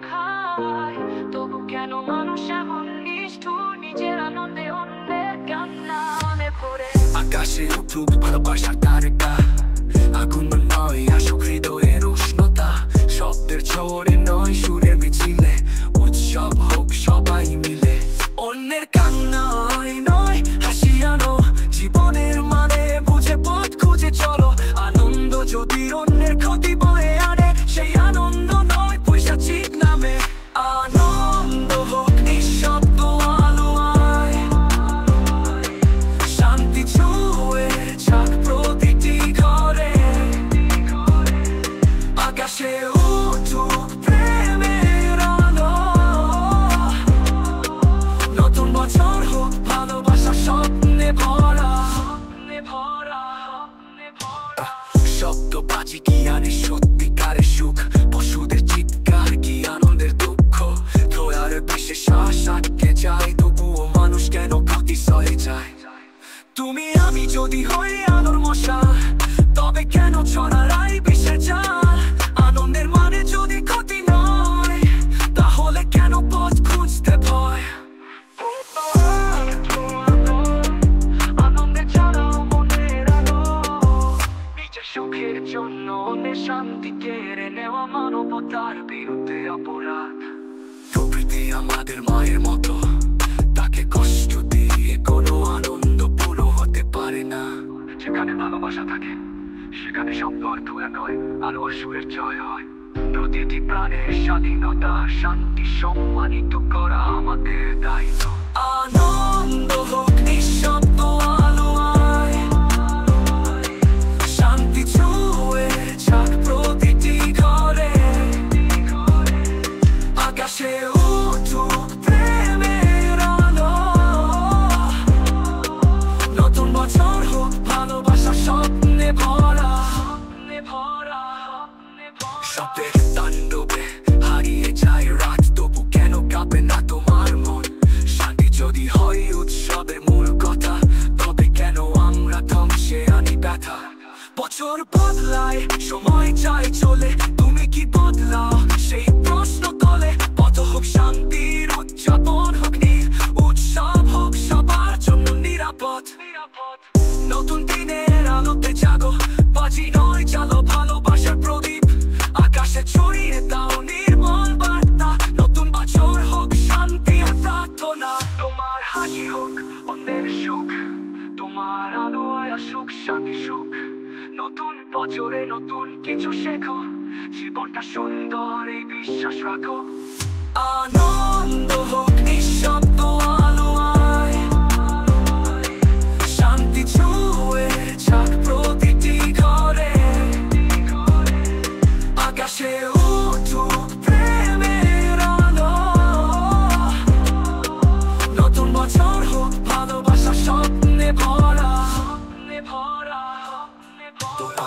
খায়, তবু কেন মানুষ এমন নিষ্ঠুর, নিজের আনন্দে অন্যের কান্না মনে পড়ে। আকাশে উঠুক ভালোবাসার তারকা, আগুন নয় আসুক হৃদয়ের উষ্ণতা, শব্দের ছোঁড়ে নয় সুরের মিছিলে, উৎসব হোক সবাই মিলে। অন্যের কান্নায় নয় হাসি আনো, জীবনের মানে বুঝে পথ খুঁজে চলো। আনন্দ যদি অন্যের ক্ষতি বয়ে আনে, সেই আনন্দ নয় পৈশাচিক নামে। আনন্দ হোক নিঃশব্দ আলোয়, শান্তি ছুঁয়ে যাক প্রতিটি ঘরে। আকাশে উঠুক প্রেমের আলো, নতুন বছর হোক ভালোবাসা স্বপ্নে ভরা। শব্দ বাজি কি আনে সত্যিকারের সুখ, পশুদের চিৎকার কি আনন্দের দুঃখ। ধোয়ার বিষে শ্বাস আটকে যায়, তবুও মানুষ কেন ক্ষতি সয়ে যায়। তুমি আমি যদি হই আলোর মশা, তবে কেন ছড়াই বিষের জাল। আনন্দের মানে যদি ক্ষতি নয়, তাহলে কেন পথ খুঁজতে ভয়। আনন্দে ছাড়াও মনের আলো, নিজের সুখের জন্য অন্যের শান্তি কেড়ে নেওয়া মানবতার বিরুদ্ধে অপরাধ। প্রকৃতি আমাদের মায়ের মতো, তাকে কষ্ট দিয়ে কোনো আনন্দ পুরো হতে পারে না। যেখানে ভালোবাসা থাকে সেখানে শব্দ অর্থ এক হয়, আর অসুরের জয় হয়। প্রতিটি প্রাণের স্বাধীনতা শান্তি সম্মানিত করা আমাদের দায়িত্ব। আনন্দ হোক নিঃশব্দ আলোয়, শান্তি ছুঁয়ে যাক প্রতিটি ঘরে। আকাশে উঠুক প্রেমের আলো, নতুন বছর হোক ভালোবাসা স্বপ্নে ভরা। শব্দের তাণ্ডবে হারিয়ে যায় রাত, তবু কেন কাঁপে না তোমার মন। শান্তি যদি হয় উৎসবের মূল কথা, তবে কেন আমরা ধ্বংসে আনি ব্যথা। বছর বদলায় সময় চাই চলে, তুমি কি বদলাও সেই প্রশ্ন তোলে। পথ হোক শান্তির উদযাপন হোক নীল, উৎসব হোক সবার জন্য নিরাপদ। নতুন দিনের আলোতে জাগো, বাজি নয় চালো ভালোবাসার প্রদীপ। আকাশে ছড়িয়ে দাও নির্মল বার্তা, নতুন বছর হোক শান্তি আর প্রার্থনা। তোমার হাসি হোক অন্যের সুখ, তোমার আলোয় আসুক শান্তি সুখ। নতুন বছরে নতুন কিছু শেখো, জীবনটা সুন্দর এই বিশ্বাস রাখো। আনন্দ